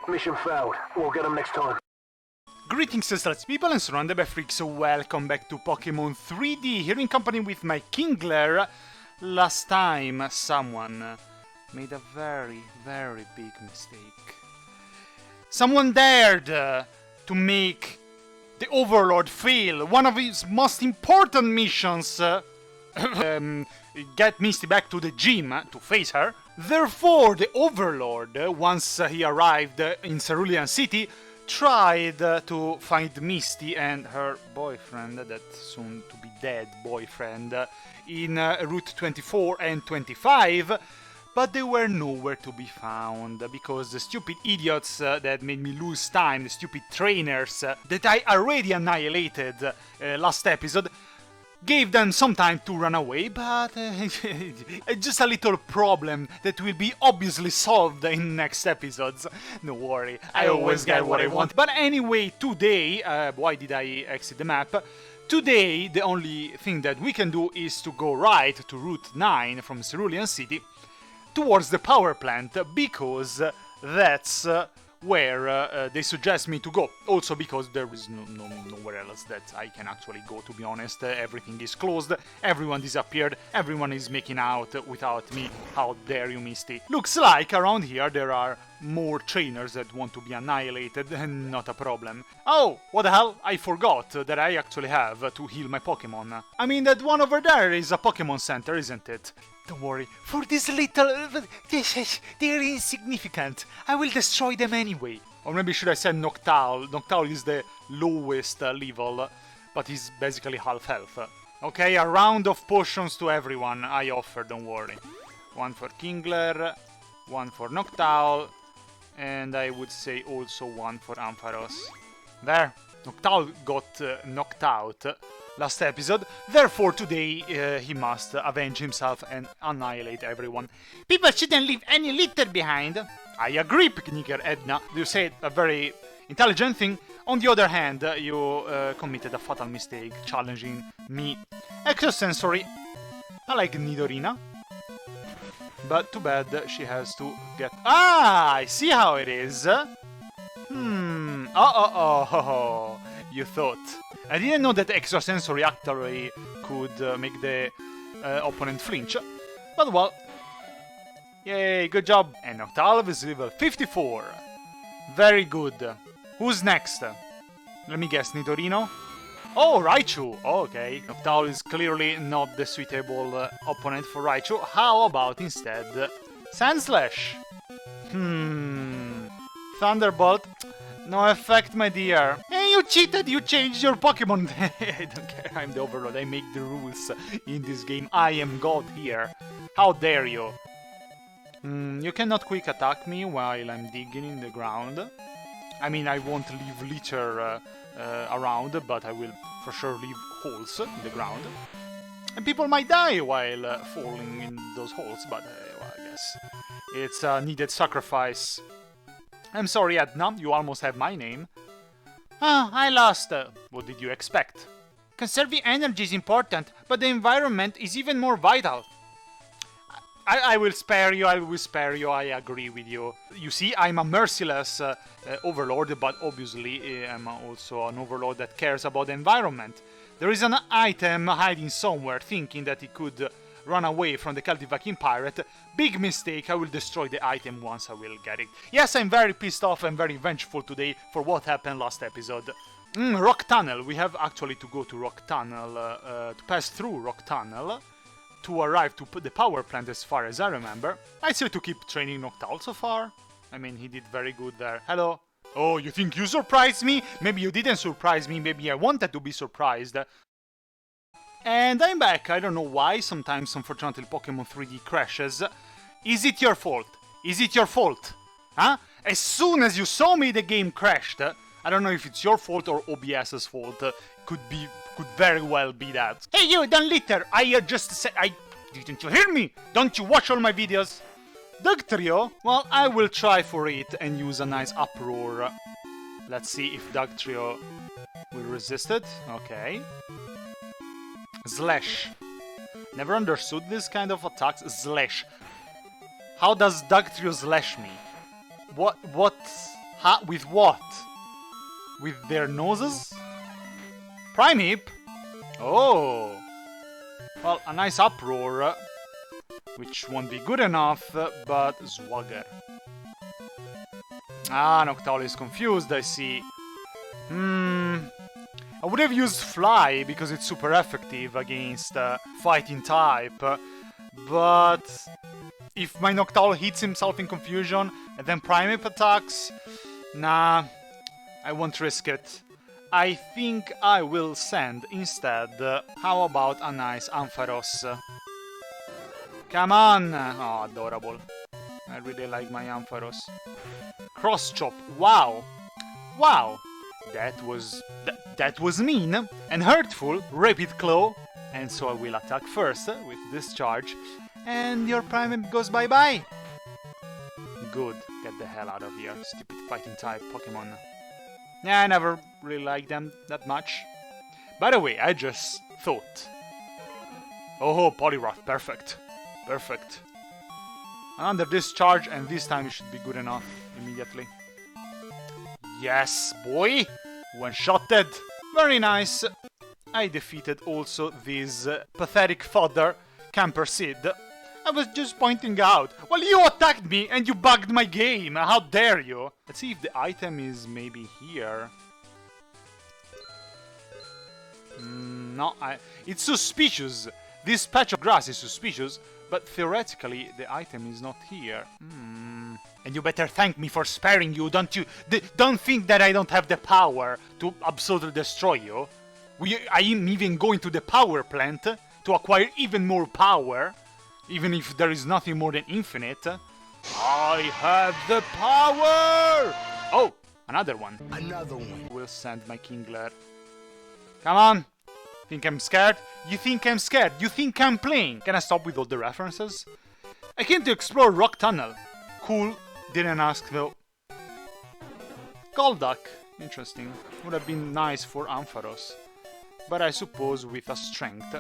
Mission failed. We'll get them next time. Greetings, Celestial people, and SurroundEdByFreaks. Welcome back to Pokémon 3D, here in company with my Kingler. Last time, someone made a very, very big mistake. Someone dared to make the Overlord fail one of his most important missions. Get Misty back to the gym to face her. Therefore, the Overlord, once he arrived in Cerulean City, tried to find Misty and her boyfriend, that soon-to-be dead boyfriend, in Route 24 and 25, but they were nowhere to be found, because the stupid idiots that made me lose time, the stupid trainers that I already annihilated last episode, gave them some time to run away, but just a little problem that will be obviously solved in next episodes. No worry, I always get what I want. But anyway, today, why did I exit the map? Today, the only thing that we can do is to go right to Route 9 from Cerulean City towards the power plant, because that's where they suggest me to go. Also because there is nowhere else that I can actually go, to be honest. Everything is closed, everyone disappeared, everyone is making out without me. How dare you, Misty? Looks like around here there are more trainers that want to be annihilated, and not a problem. Oh, what the hell? I forgot that I actually have to heal my Pokémon. I mean, that one over there is a Pokémon Center, isn't it? Don't worry, for this little... they're insignificant. I will destroy them anyway. Or maybe should I say Noctowl? Noctowl is the lowest level, but he's basically half health. Okay, a round of potions to everyone I offer, don't worry. One for Kingler, one for Noctowl, and I would say also one for Ampharos. There, Noctowl got knocked out last episode, therefore today he must avenge himself and annihilate everyone. People shouldn't leave any litter behind. I agree, Picnicker Edna. You said a very intelligent thing. On the other hand, you committed a fatal mistake challenging me. Exosensory. I like Nidorina. But too bad she has to get... Ah, I see how it is. Oh, you thought. I didn't know that extrasensory actually could make the opponent flinch. But well. Yay, good job. And Noctowl is level 54. Very good. Who's next? Let me guess, Nidorino? Oh, Raichu! Okay. Noctowl is clearly not the suitable opponent for Raichu. How about instead Sandslash? Thunderbolt? No effect, my dear. Hey, you cheated! You changed your Pokémon! I don't care, I'm the Overlord. I make the rules in this game. I am God here. How dare you? You cannot quick attack me while I'm digging in the ground. I mean, I won't leave litter around, but I will for sure leave holes in the ground. And people might die while falling in those holes, but well, I guess it's a needed sacrifice. I'm sorry, Edna, you almost have my name. Ah, I lost. What did you expect? Conserving energy is important, but the environment is even more vital. I will spare you, I agree with you. You see, I'm a merciless overlord, but obviously I'm also an overlord that cares about the environment. There is an item hiding somewhere, thinking that it could run away from the Cultivating Pirate. Big mistake, I will destroy the item once I will get it. Yes, I'm very pissed off and very vengeful today for what happened last episode. Rock Tunnel, we have actually to go to Rock Tunnel, to pass through Rock Tunnel, to arrive to the power plant as far as I remember. I say to keep training Noctowl so far. I mean, he did very good there. Hello? Oh, you think you surprised me? Maybe you didn't surprise me, maybe I wanted to be surprised. And I'm back. I don't know why, sometimes unfortunately Pokémon 3D crashes. Is it your fault? Is it your fault? Huh? As soon as you saw me, the game crashed. I don't know if it's your fault or OBS's fault. Could very well be that. Hey you, don't litter! I just said... Didn't you hear me? Don't you watch all my videos? Dugtrio? Well, I will try for it and use a nice uproar. Let's see if Dugtrio will resist it. Okay. Slash. Never understood this kind of attacks. Slash. How does Dugtrio slash me? What With what? With their noses? Primeape? Oh! Well, a nice uproar, which won't be good enough, but Swagger. Ah, Noctowl is confused, I see. I would have used Fly because it's super effective against fighting type, but if my Noctowl hits himself in confusion and then Primeape attacks, nah, I won't risk it. I think I will send instead, how about a nice Ampharos? Come on! Oh, adorable. I really like my Ampharos. Cross Chop, wow! Wow! That was mean and hurtful, Rapid Claw. And so I will attack first with Discharge. And your Primeape goes bye-bye. Good, get the hell out of here, stupid fighting type Pokemon. Yeah, I never really liked them that much. By the way, I just thought. Oh, Poliwrath, perfect. Perfect. Another Discharge, and this time it should be good enough immediately. Yes, boy! One-shotted! Very nice! I defeated also this pathetic fodder, Camper Sid. I was just pointing out. Well, you attacked me and you bugged my game! How dare you! Let's see if the item is maybe here. No, it's suspicious! This patch of grass is suspicious, but theoretically the item is not here. And you better thank me for sparing you, don't you? Don't think that I don't have the power to absolutely destroy you. I am even going to the power plant to acquire even more power, even if there is nothing more than infinite. I have the power! Oh, another one. Another one. Will send my Kingler. Come on! Think I'm scared? You think I'm scared? You think I'm playing? Can I stop with all the references? I came to explore Rock Tunnel. Cool. Didn't ask though. Golduck. Interesting. Would have been nice for Ampharos. But I suppose with a strength.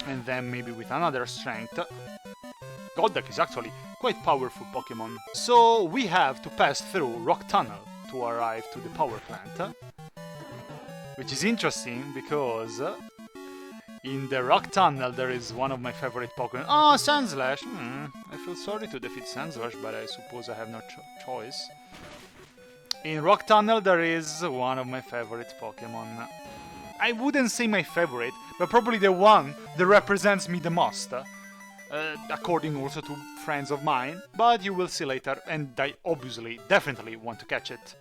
And then maybe with another strength. Golduck is actually quite powerful Pokemon. So we have to pass through Rock Tunnel to arrive to the power plant. Which is interesting because in the Rock Tunnel there is one of my favorite Pokemon. Oh, Sandslash! I feel sorry to defeat Sandslash, but I suppose I have no choice. In Rock Tunnel there is one of my favorite Pokemon. I wouldn't say my favorite, but probably the one that represents me the most. According also to friends of mine, but you will see later, and I obviously, definitely want to catch it.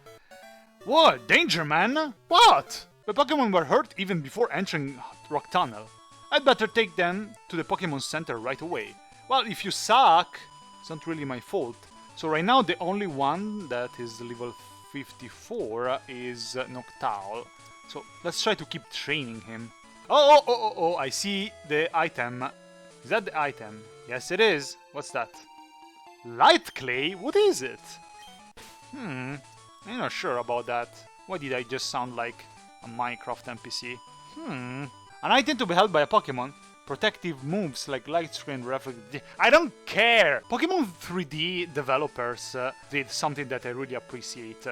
What? Danger, man? What? The Pokemon were hurt even before entering Rock Tunnel. I'd better take them to the Pokemon Center right away. Well, if you suck, it's not really my fault. So right now the only one that is level 54 is Noctowl. So let's try to keep training him. Oh, I see the item. Is that the item? Yes, it is. What's that? Light Clay? What is it? I'm not sure about that. Why did I just sound like a Minecraft NPC? An item to be held by a Pokemon. Protective moves like Light Screen Reflect. I don't care! Pokemon 3D developers did something that I really appreciate.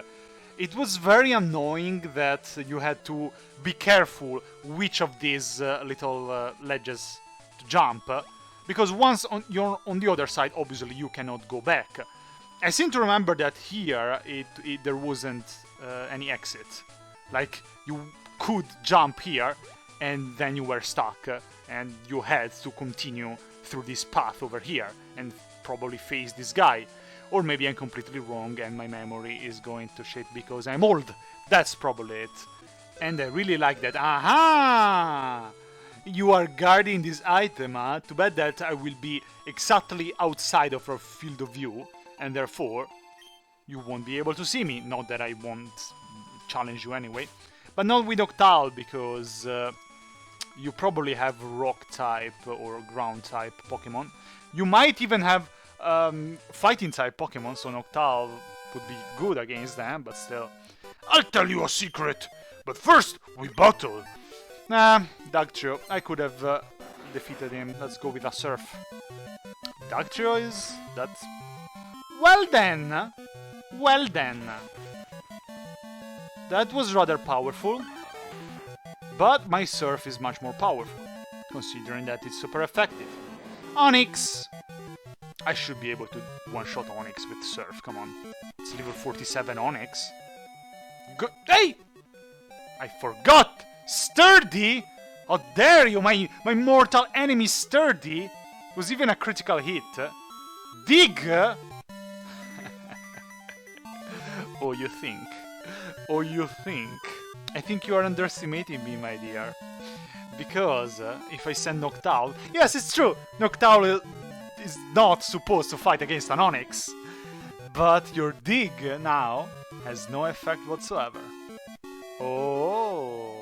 It was very annoying that you had to be careful which of these little ledges to jump, because once you're on the other side, obviously you cannot go back. I seem to remember that here there wasn't any exit. Like, you could jump here, and then you were stuck, and you had to continue through this path over here, and probably face this guy. Or maybe I'm completely wrong, and my memory is going to shit because I'm old. That's probably it. And I really like that. Aha! You are guarding this item, huh? Too bad that I will be exactly outside of your field of view, and therefore you won't be able to see me. Not that I won't challenge you anyway. But not with Noctowl, because you probably have rock type or ground type Pokemon. You might even have fighting type Pokemon, so Noctowl would be good against them, but still. I'll tell you a secret, but first we battle. Nah, Dugtrio. I could have defeated him. Let's go with a Surf. Dugtrio is that? Well then, Well then. That was rather powerful. But my Surf is much more powerful, considering that it's super effective. Onyx! I should be able to one-shot Onyx with Surf, come on. It's level 47 Onyx. Hey! I forgot! Sturdy! How dare you, my mortal enemy Sturdy! Was even a critical hit. Dig! Oh, you think? Oh, you think? I think you are underestimating me, my dear. Because if I send Noctowl... Yes, it's true! Noctowl is not supposed to fight against an Onyx. But your Dig now has no effect whatsoever. Oh!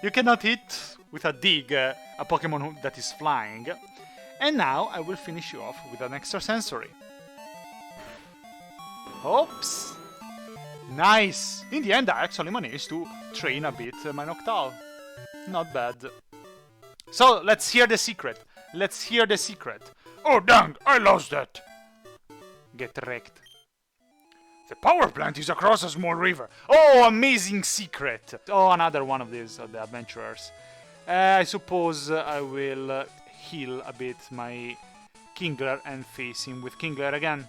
You cannot hit with a Dig a Pokemon that is flying. And now I will finish you off with an extrasensory. Oops! Nice! In the end I actually managed to train a bit my Noctowl. Not bad. So, let's hear the secret. Let's hear the secret. Oh dang, I lost that! Get wrecked. The power plant is across a small river. Oh, amazing secret! Oh, another one of these, the adventurers. I suppose I will heal a bit my Kingler and face him with Kingler again.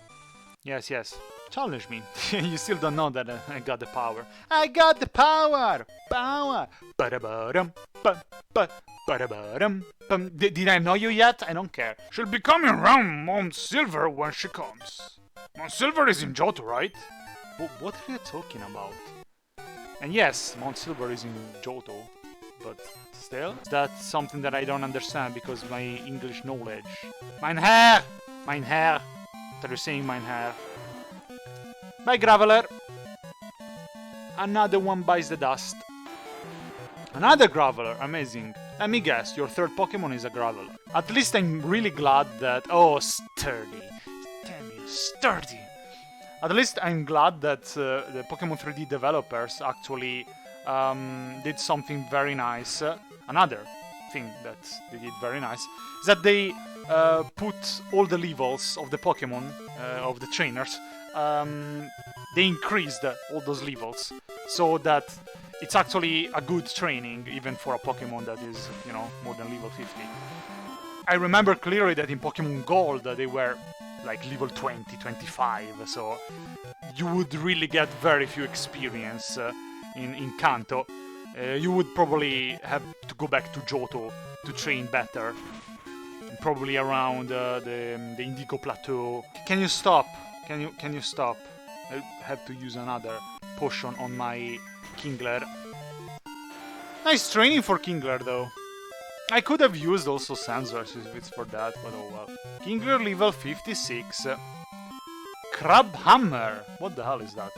Yes, yes. Challenge me. You still don't know that I got the power. I got the power! Power! Ba-da-ba-dum, ba-ba-ba-da-ba-dum. Did I know you yet? I don't care. She'll be coming around Mount Silver when she comes. Mount Silver is in Johto, right? What are you talking about? And yes, Mount Silver is in Johto, but still, that's something that I don't understand because my English knowledge. Mein Herr! Mein Herr! What are you saying, mein Herr? Bye, Graveler! Another one bites the dust. Another Graveler, amazing. Let me guess, your third Pokemon is a Graveler. At least I'm really glad that... Oh, Sturdy. Damn you, Sturdy. At least I'm glad that the Pokemon 3D developers actually did something very nice. Another thing that they did very nice is that they put all the levels of the Pokemon, of the trainers, they increased all those levels so that it's actually a good training even for a Pokemon that is, you know, more than level 50. I remember clearly that in Pokemon Gold they were like level 20, 25, so you would really get very few experience in Kanto. You would probably have to go back to Johto to train better. Probably around the Indigo Plateau. Can you stop? Can you stop? I have to use another potion on my Kingler. Nice training for Kingler though. I could have used also sensors if it's for that, but oh well. Kingler level 56. Crab Hammer. What the hell is that?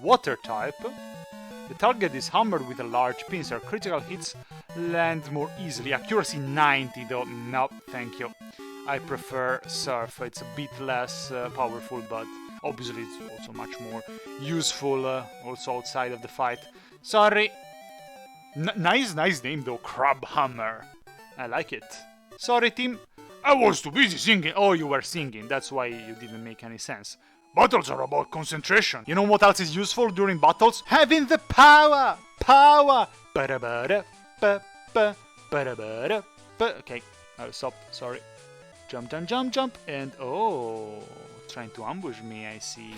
Water type. The target is hammered with a large pincer. Critical hits land more easily. Accuracy 90 though. No, thank you. I prefer Surf. It's a bit less powerful, but obviously it's also much more useful also outside of the fight. Sorry. Nice name though. Crab Hammer. I like it. Sorry, team. I was too busy singing. Oh, you were singing. That's why you didn't make any sense. Battles are about concentration. You know what else is useful during battles? Having the power! Power! Okay, I'll stop. Sorry. Jump, and oh, trying to ambush me, I see.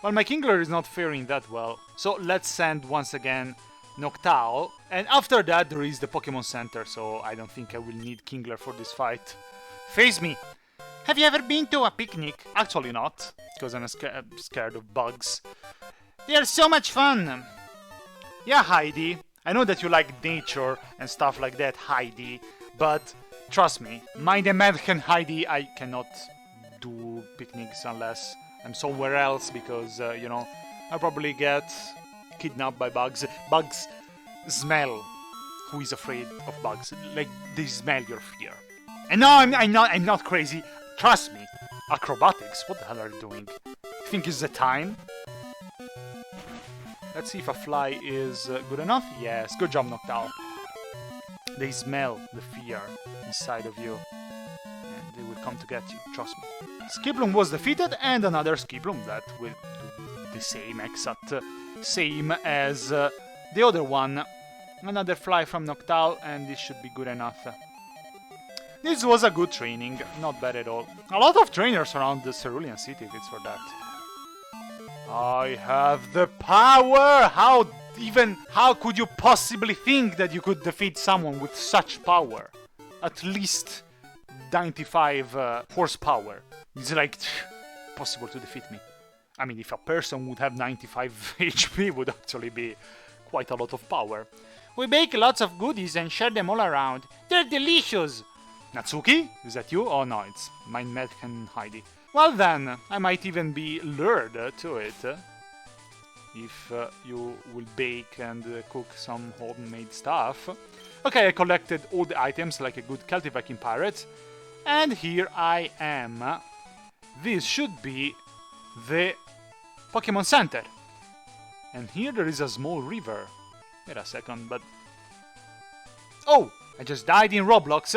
Well, my Kingler is not faring that well. So let's send once again Noctowl. And after that there is the Pokemon Center, so I don't think I will need Kingler for this fight. Face me! Have you ever been to a picnic? Actually not, because I'm scared of bugs. They are so much fun! Yeah, Heidi, I know that you like nature and stuff like that, Heidi, but trust me, meine Mädchen Heidi, I cannot do picnics unless I'm somewhere else, because, you know, I'll probably get kidnapped by bugs. Bugs smell who is afraid of bugs, like, they smell your fear. And no, I'm not crazy. Trust me. Acrobatics? What the hell are you doing? Think it's the time? Let's see if a fly is good enough. Yes, good job, Noctowl. They smell the fear inside of you. And they will come to get you, trust me. Skiplum was defeated, and another Skiplum that will do the same, exact same as the other one. Another fly from Noctowl, and this should be good enough. This was a good training, not bad at all. A lot of trainers around the Cerulean City, if it's for that. I have the power! How could you possibly think that you could defeat someone with such power? At least 95 horsepower. It's like possible to defeat me. I mean, if a person would have 95 HP, would actually be quite a lot of power. We bake lots of goodies and share them all around. They're delicious! Natsuki? Is that you? Oh no, it's my Med and Heidi. Well then, I might even be lured to it. If you will bake and cook some homemade stuff. Okay, I collected all the items like a good Celtic Viking pirate. And here I am. This should be the Pokémon Center. And here there is a small river. Wait a second, but... Oh! I just died in Roblox.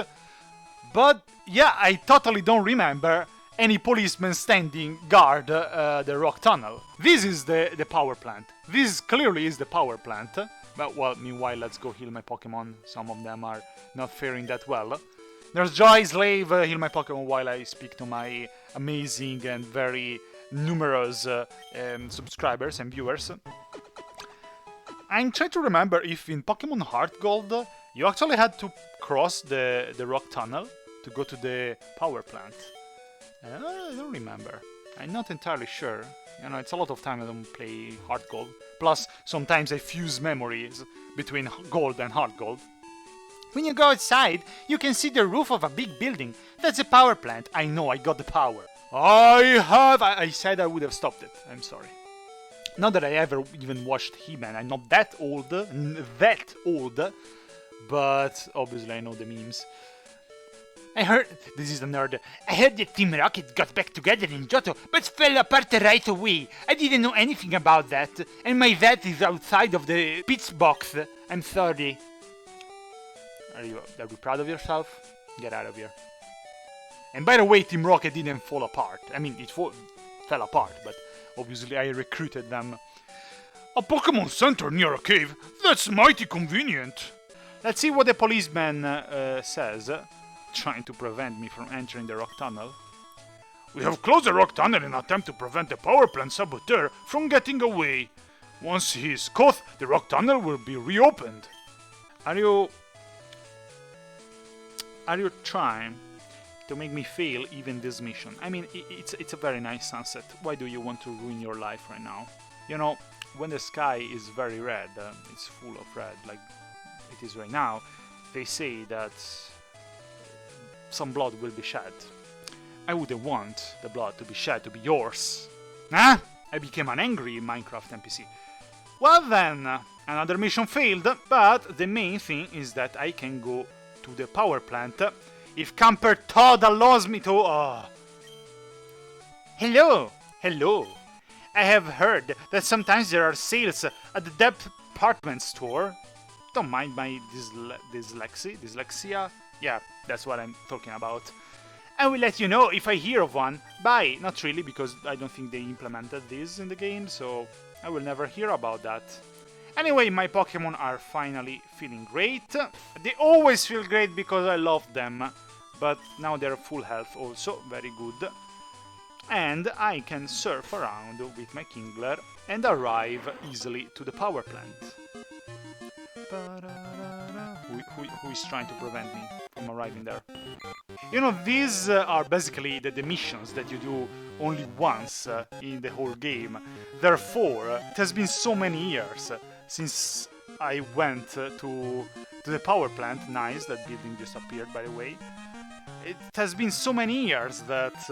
But, yeah, I totally don't remember any policeman standing guard the rock tunnel. This is the power plant. This clearly is the power plant. But, well, meanwhile, let's go heal my Pokemon. Some of them are not faring that well. There's Joy Slave, heal my Pokemon while I speak to my amazing and very numerous subscribers and viewers. I'm trying to remember if in Pokemon Heart Gold you actually had to cross the rock tunnel to go to the power plant. I don't remember. I'm not entirely sure. You know, it's a lot of time I don't play Heart Gold. Plus, sometimes I fuse memories between Gold and Heart Gold. When you go outside, you can see the roof of a big building. That's a power plant. I know, I got the power. I said I would have stopped it. I'm sorry. Not that I ever even watched He-Man. I'm not that old, but obviously I know the memes. I heard... This is the nerd. I heard that Team Rocket got back together in Johto, but fell apart right away. I didn't know anything about that, and my vet is outside of the pitch box. I'm sorry. Are you proud of yourself? Get out of here. And by the way, Team Rocket didn't fall apart. I mean, it fell apart, but obviously I recruited them. A Pokemon Center near a cave? That's mighty convenient. Let's see what the policeman says, trying to prevent me from entering the rock tunnel. We have closed the rock tunnel in an attempt to prevent the power plant saboteur from getting away. Once he is caught, the rock tunnel will be reopened. Are you trying to make me fail even this mission? I mean, it's a very nice sunset. Why do you want to ruin your life right now? You know, when the sky is very red, it's full of red, like it is right now, they say that some blood will be shed. I wouldn't want the blood to be shed to be yours. Huh? I became an angry Minecraft NPC. Well then, another mission failed, but the main thing is that I can go to the power plant if Camper Todd allows me to... Oh. Hello! I have heard that sometimes there are sales at the department store. Don't mind my dyslexia. Yeah, that's what I'm talking about. I will let you know if I hear of one. Bye! Not really, because I don't think they implemented this in the game, so I will never hear about that. Anyway, my Pokemon are finally feeling great. They always feel great because I love them, but now they're full health also, very good. And I can surf around with my Kingler and arrive easily to the power plant. Who is trying to prevent me from arriving there? You know, these are basically the missions that you do only once in the whole game. Therefore, it has been so many years since I went to the power plant. Nice, that building just appeared, by the way. It has been so many years that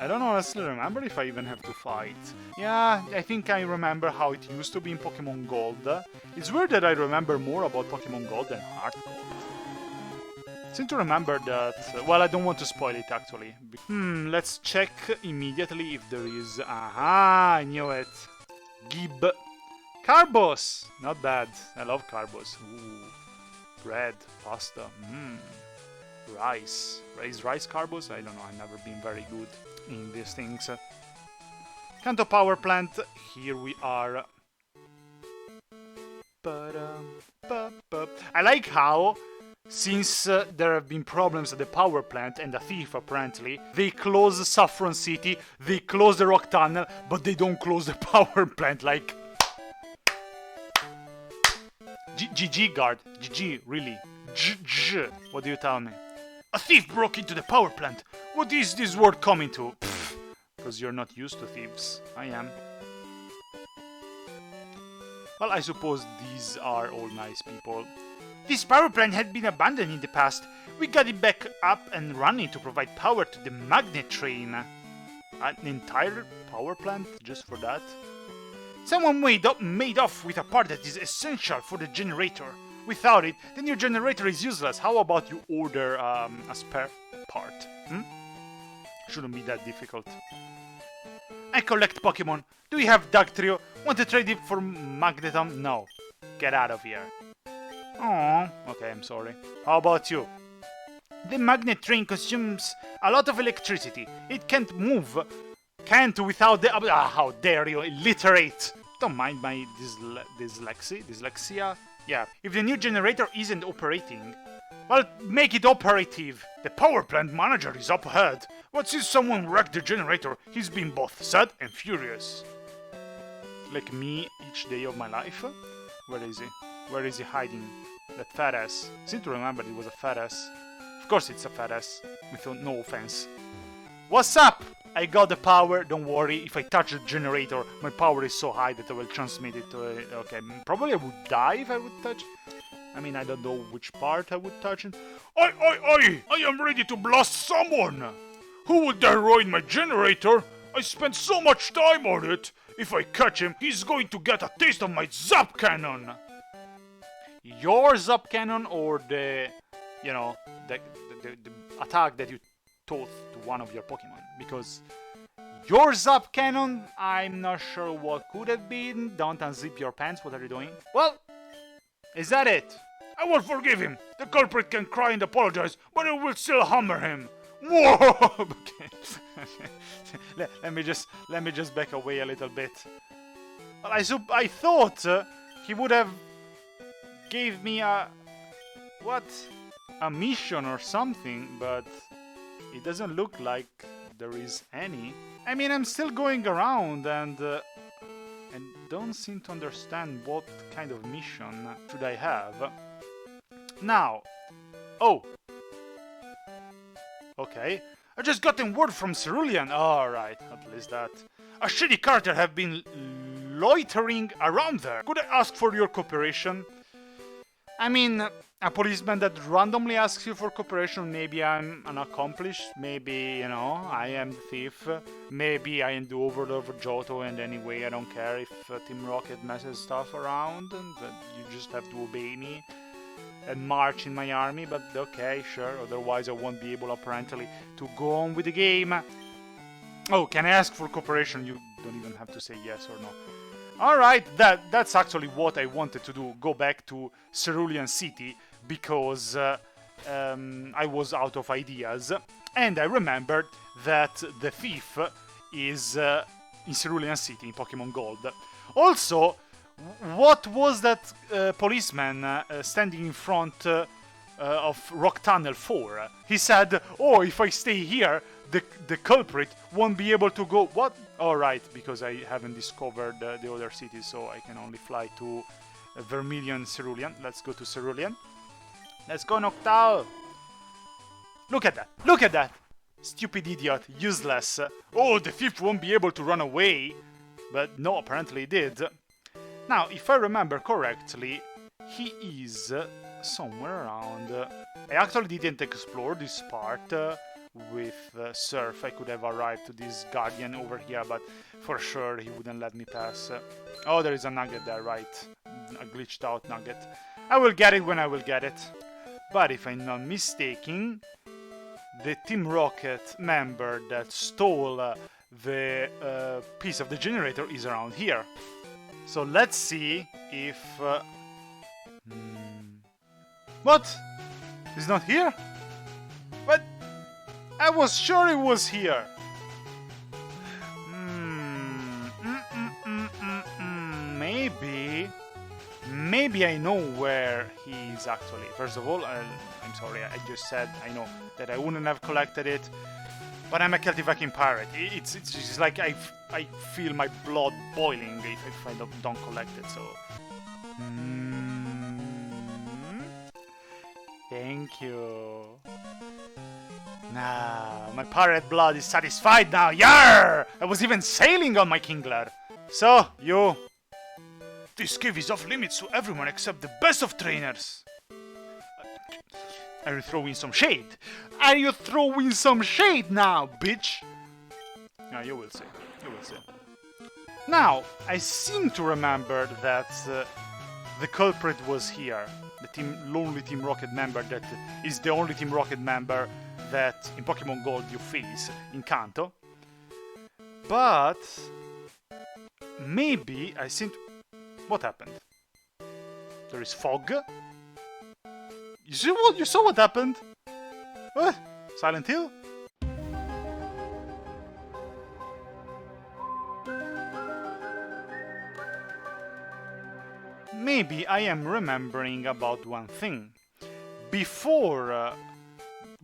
I don't honestly remember if I even have to fight. Yeah, I think I remember how it used to be in Pokemon Gold. It's weird that I remember more about Pokemon Gold than Heart Gold. I seem to remember that... well, I don't want to spoil it, actually. Let's check immediately if there is... Aha, I knew it. Gib. Carbos! Not bad. I love Carbos. Ooh. Bread. Pasta. rice. Raise rice carbos? I don't know, I've never been very good in these things. Kanto power plant, here we are. I like how, since there have been problems at the power plant and the thief apparently, they close Saffron City, they close the rock tunnel, but they don't close the power plant, like... GG guard, GG, really. GG. What do you tell me? A thief broke into the power plant. What is this word coming to? Because you're not used to thieves. I am. Well, I suppose these are all nice people. This power plant had been abandoned in the past. We got it back up and running to provide power to the magnet train. An entire power plant just for that? Someone made off with a part that is essential for the generator. Without it, the new generator is useless. How about you order a spare part? Shouldn't be that difficult. I collect Pokémon. Do you have Dugtrio? Want to trade it for Magneton? No. Get out of here. Aww. Okay, I'm sorry. How about you? The magnet train consumes a lot of electricity. It can't move. Can't without the... how dare you, illiterate! Don't mind my dyslexia. Yeah, if the new generator isn't operating, well, make it operative. The power plant manager is up ahead. But since someone wrecked the generator, he's been both sad and furious. Like me each day of my life. Where is he? Where is he hiding? That fat ass. I seem to remember it was a fat ass. Of course it's a fat ass, with no offense. What's up? I got the power, don't worry. If I touch the generator, my power is so high that I will transmit it to it. Okay, probably I would die if I would touch. I mean, I don't know which part I would touch it. I am ready to blast someone! Who would dare ruin my generator? I spent so much time on it! If I catch him, he's going to get a taste of my Zap Cannon! Your Zap Cannon or the... you know, the attack that you taught to one of your Pokemon? Because your Zap Cannon, I'm not sure what could have been. Don't unzip your pants, what are you doing? Well, is that it? I will forgive him. The culprit can cry and apologize, but I will still hammer him. Whoa! Okay. let me just back away a little bit. Well, I thought he would have gave me a mission or something, but it doesn't look like there is any. I mean, I'm still going around and don't seem to understand what kind of mission should I have. Now, oh, okay. I just gotten word from Cerulean. Alright, at least that. A shady carter have been loitering around there. Could I ask for your cooperation? I mean, a policeman that randomly asks you for cooperation, maybe I'm an accomplice, maybe, you know, I am the thief, maybe I am the overlord of Johto, and anyway, I don't care if Team Rocket messes stuff around, and you just have to obey me and march in my army, but okay, sure, otherwise I won't be able, apparently, to go on with the game. Oh, can I ask for cooperation? You don't even have to say yes or no. Alright, that's actually what I wanted to do, go back to Cerulean City, because I was out of ideas, and I remembered that the thief is in Cerulean City, in Pokemon Gold. Also, what was that policeman standing in front of Rock Tunnel for? He said, oh, if I stay here, the culprit won't be able to go... What? Alright, because I haven't discovered the other cities, so I can only fly to Vermilion, Cerulean. Let's go to Cerulean. Let's go, Noctowl! Look at that! Look at that! Stupid idiot, useless. Oh, the thief won't be able to run away. But no, apparently he did. Now, if I remember correctly, he is somewhere around... I actually didn't explore this part with Surf. I could have arrived to this Guardian over here, but for sure he wouldn't let me pass. Oh, there is a nugget there, right? A glitched out nugget. I will get it when I will get it. But if I'm not mistaken, the Team Rocket member that stole the piece of the generator is around here. So let's see if... What? He's not here? I was sure it was here. Maybe I know where he is actually. First of all, I'm sorry, I just said I know that I wouldn't have collected it, but I'm a Celtic pirate. It's just like I feel my blood boiling if I don't collect it. So, thank you. Nah, my pirate blood is satisfied now. Yarr! I was even sailing on my Kingler. So, you. This cave is off limits to everyone except the best of trainers. Are you throwing some shade? Are you throwing some shade now, bitch? Now you will see. You will see. Now, I seem to remember that the culprit was here. The lonely Team Rocket member that is the only Team Rocket member that in Pokemon Gold you face in Kanto. But maybe I seem to... What happened? There is fog. You saw what happened? What? Silent Hill? Maybe I am remembering about one thing. Before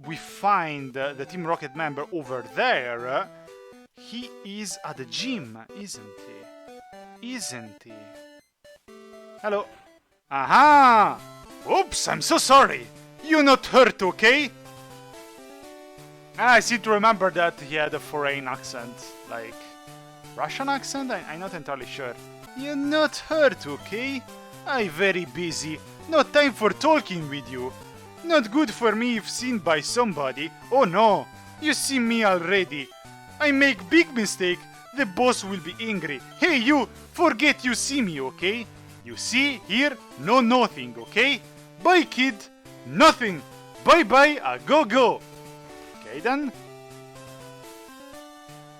we find the Team Rocket member over there, he is at the gym, isn't he? Isn't he? Hello. Aha! Oops, I'm so sorry. You're not hurt, okay? I seem to remember that he had a foreign accent, like Russian accent? I'm not entirely sure. You're not hurt, okay? I'm very busy. No time for talking with you. Not good for me if seen by somebody. Oh no, you see me already. I make big mistake. The boss will be angry. Hey you, forget you see me, okay? You see, here, no nothing, okay? Bye, kid. Nothing. Bye-bye, a go-go. Okay, then.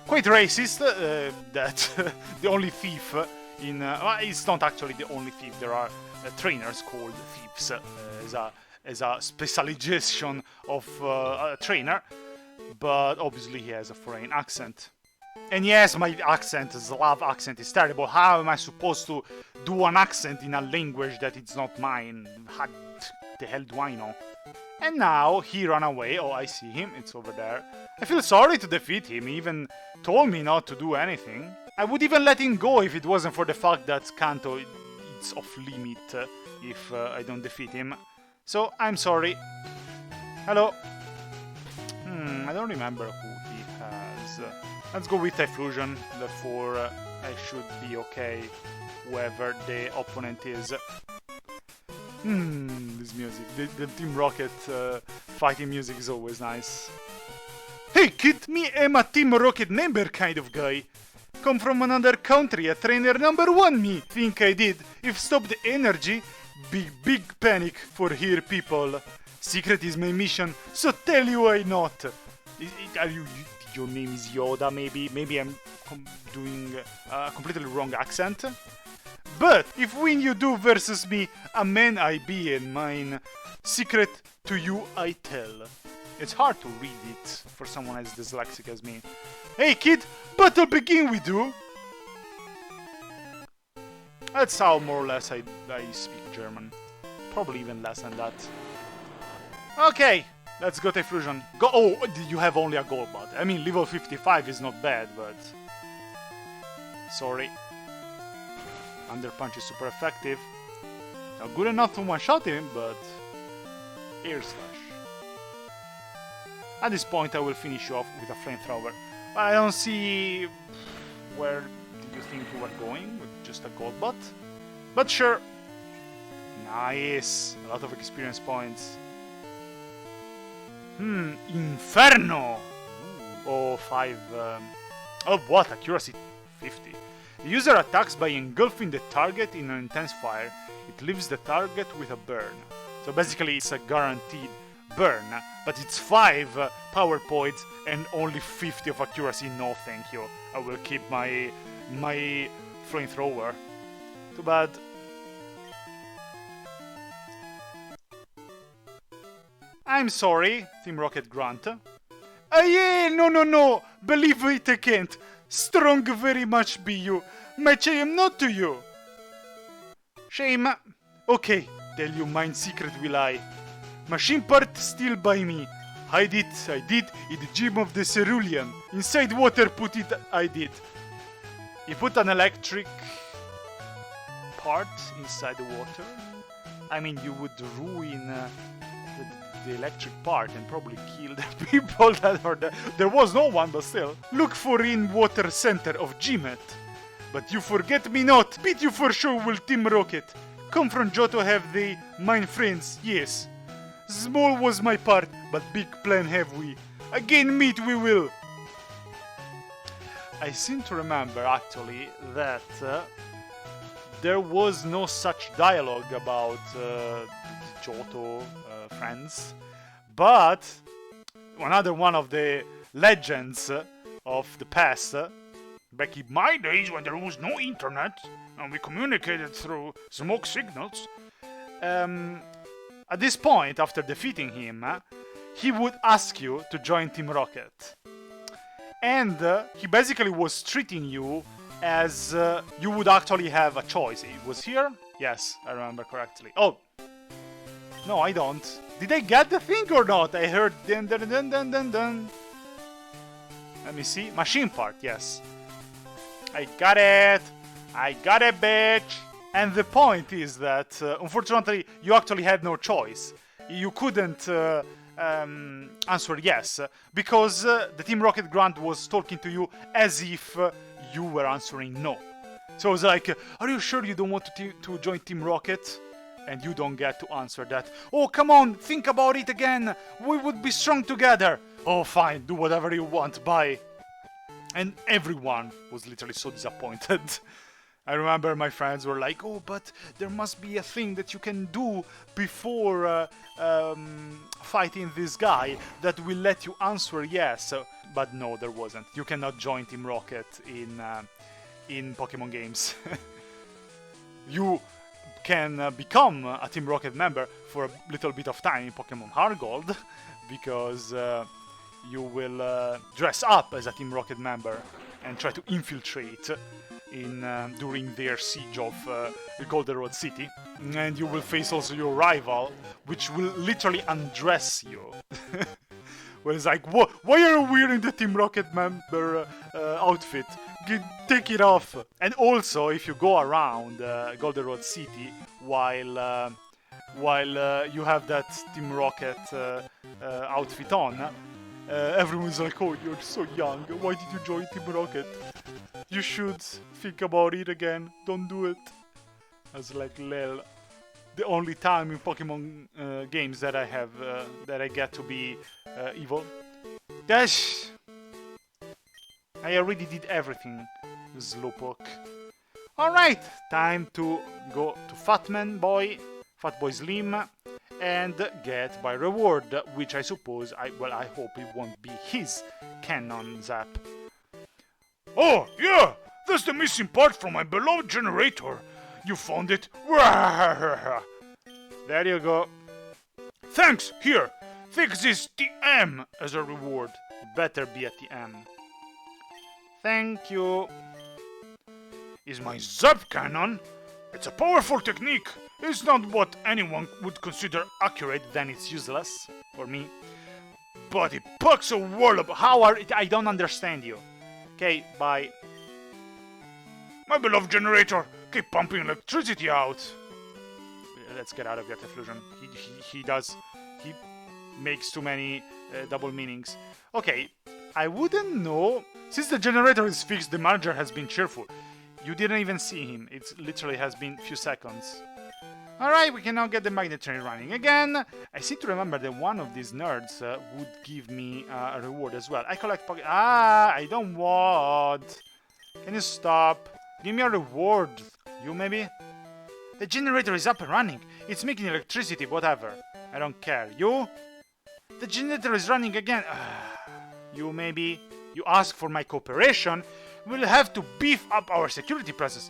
Quite racist that the only thief in... well, it's not actually the only thief. There are trainers called thieves as a specialization of a trainer. But obviously he has a foreign accent. And yes, my accent, Slav accent, is terrible. How am I supposed to do an accent in a language that it's not mine? How the hell do I know? And now he ran away. Oh, I see him. It's over there. I feel sorry to defeat him. He even told me not to do anything. I would even let him go if it wasn't for the fact that Kanto is off limit if I don't defeat him. So, I'm sorry. Hello. I don't remember who he has. Let's go with Typhlosion, therefore I should be okay, whoever the opponent is. This music, the Team Rocket fighting music is always nice. Hey kid, me am a Team Rocket member kind of guy. Come from another country, a trainer number one me, think I did. If stop the energy, big panic for here people. Secret is my mission, so tell you why not. Are you... Your name is Yoda, maybe? Maybe I'm doing a completely wrong accent. But if win you do versus me, a man I be and mine. Secret to you I tell. It's hard to read it for someone as dyslexic as me. Hey kid, battle begin we do. That's how more or less I speak German. Probably even less than that. Okay. Let's go Typhlosion. Go! Oh, you have only a Golbat. I mean, level 55 is not bad, but... Sorry. Under Punch is super effective. Not good enough to one-shot him, but... Air Slash. At this point, I will finish you off with a Flamethrower. But I don't see... Where did you think you were going? With just a Golbat? But sure. Nice. A lot of experience points. Inferno! Oh, 5... Oh, what? Accuracy 50. The user attacks by engulfing the target in an intense fire. It leaves the target with a burn. So basically it's a guaranteed burn, but it's 5 power points and only 50 of accuracy. No thank you. I will keep my flamethrower. Too bad. I'm sorry, Team Rocket Grunt, Yeah, no. Believe it, I can't. Strong very much be you. Match I am not to you. Shame. Okay, tell you mine secret will I. Machine part still by me. I did in the gym of the cerulean. Inside water put it, I did. You put an electric part inside the water. I mean, you would ruin the electric part and probably kill the people that are there. There was no one, but still. Look for in water center of Gmet. But you forget me not. Beat you for sure will Team Rocket. Come from Johto have they, mine friends, yes. Small was my part, but big plan have we. Again meet we will. I seem to remember actually that there was no such dialogue about Johto friends, but another one of the legends of the past, back in my days when there was no internet and we communicated through smoke signals, at this point, after defeating him, he would ask you to join Team Rocket. And he basically was treating you as you would actually have a choice. It was here? Yes, I remember correctly. Oh! No, I don't. Did I get the thing or not? I heard dun dun dun dun dun dun. Let me see. Machine part, yes. I got it! I got it, bitch! And the point is that, unfortunately, you actually had no choice. You couldn't answer yes, because the Team Rocket grunt was talking to you as if you were answering no. So it was like, are you sure you don't want to join Team Rocket? And you don't get to answer that. Oh, come on, think about it again. We would be strong together. Oh, fine, do whatever you want, bye. And everyone was literally so disappointed. I remember my friends were like, oh, but there must be a thing that you can do before fighting this guy that will let you answer yes. But no, there wasn't. You cannot join Team Rocket in Pokemon games. You can become a Team Rocket member for a little bit of time in Pokemon Heart Gold, because you will dress up as a Team Rocket member and try to infiltrate during their siege of the Goldenrod City, and you will face also your rival, which will literally undress you. Where it's like, why are you wearing the Team Rocket member outfit? Take it off. And also, if you go around Goldenrod City while you have that Team Rocket outfit on, everyone's like, oh, you're so young, why did you join Team Rocket? You should think about it again, don't do it. I was like, lol. The only time in Pokemon games that I have, that I get to be evil. Dash! I already did everything, Slowpoke. Alright, time to go to Fatboy Slim, and get my reward, which I suppose, I hope it won't be his Cannon Zap. Oh, yeah! That's the missing part from my beloved generator. You found it? There you go. Thanks, here! Take this TM as a reward. It better be a TM. Thank you. Is my Zap Cannon? It's a powerful technique. It's not what anyone would consider accurate, then it's useless. For me. But it pokes a wall up. I don't understand you. Okay, bye. My beloved generator, keep pumping electricity out. Let's get out of that illusion. He makes too many double meanings. Okay, I wouldn't know. Since the generator is fixed, the manager has been cheerful. You didn't even see him. It literally has been a few seconds. Alright, we can now get the magnet train running again. I seem to remember that one of these nerds would give me a reward as well. I collect Pokémon. I don't want. Can you stop? Give me a reward. You maybe? The generator is up and running. It's making electricity, whatever. I don't care. You? The generator is running again. You maybe? You ask for my cooperation? We'll have to beef up our security presence.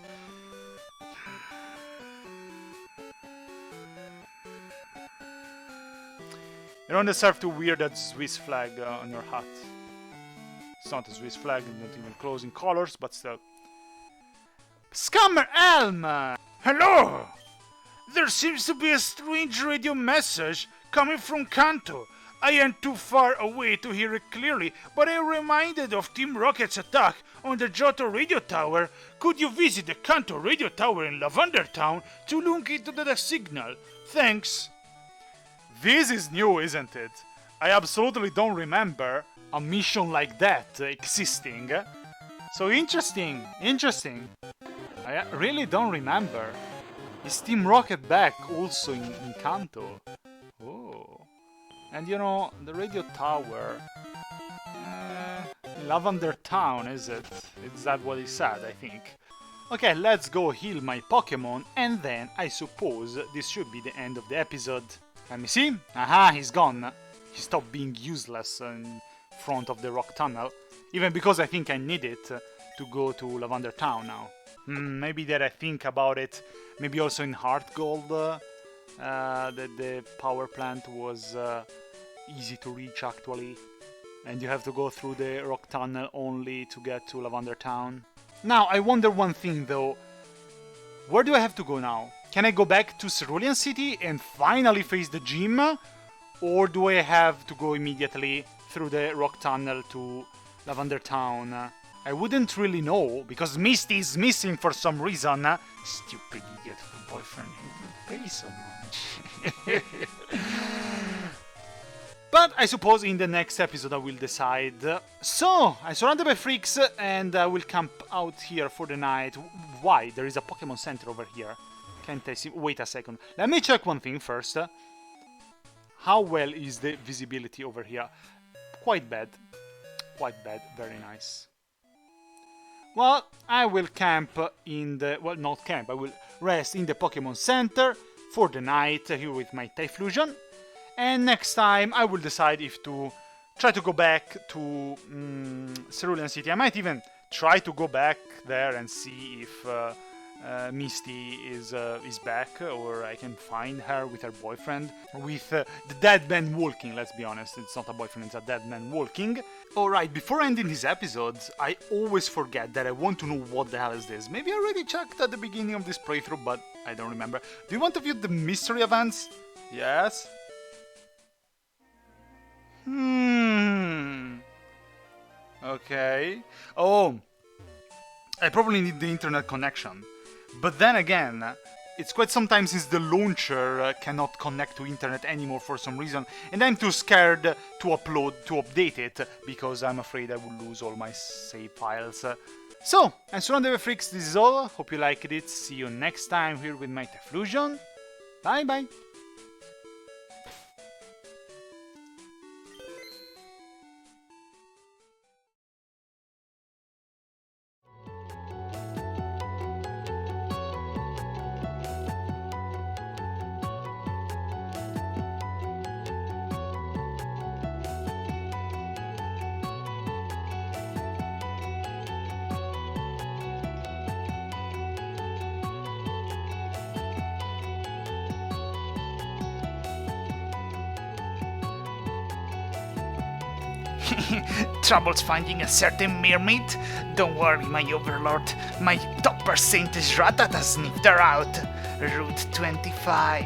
You don't deserve to wear that Swiss flag on your hat. It's not a Swiss flag, not even close in colors, but still. Scammer Elm! Hello! There seems to be a strange radio message coming from Kanto. I am too far away to hear it clearly, but I am reminded of Team Rocket's attack on the Johto radio tower. Could you visit the Kanto radio tower in Lavender Town to look into the signal? Thanks. This is new, isn't it? I absolutely don't remember a mission like that existing. So interesting. I really don't remember. Is Team Rocket back also in Kanto? Oh. And you know, the radio tower... Lavender Town, is it? Is that what he said, I think? Okay, let's go heal my Pokémon, and then I suppose this should be the end of the episode. Let me see. Aha, he's gone. He stopped being useless in front of the rock tunnel. Even because I think I need it to go to Lavender Town now. Maybe that I think about it. Maybe also in Heart Gold the power plant was easy to reach actually. And you have to go through the rock tunnel only to get to Lavender Town. Now, I wonder one thing though. Where do I have to go now? Can I go back to Cerulean City and finally face the gym? Or do I have to go immediately through the rock tunnel to Lavender Town? I wouldn't really know, because Misty is missing for some reason. Stupid idiot boyfriend, you pay so much. But I suppose in the next episode I will decide. So, I'm surrounded by freaks and I will camp out here for the night. Why? There is a Pokemon Center over here. Can't I see? Wait a second. Let me check one thing first. How well is the visibility over here? Quite bad. Quite bad. Very nice. Well, I will camp in the... Well, not camp. I will rest in the Pokemon Center for the night here with my Typhlosion. And next time I will decide if to try to go back to Cerulean City. I might even try to go back there and see if Misty is back, or I can find her with her boyfriend, with the dead man walking. Let's be honest, it's not a boyfriend, it's a dead man walking. Alright, before ending this episode, I always forget that I want to know what the hell is this. Maybe I already checked at the beginning of this playthrough, but I don't remember. Do you want to view the mystery events? Yes? Okay. Oh, I probably need the internet connection. But then again, it's quite some time since the launcher cannot connect to internet anymore for some reason, and I'm too scared to update it, because I'm afraid I will lose all my save files. So, I'm SurroundEdByFreaks, this is all. Hope you liked it. See you next time here with my Typhlosion. Bye bye. Troubles finding a certain mermaid? Don't worry, my overlord. My top percentage Ratata sniffed her out. Route 25.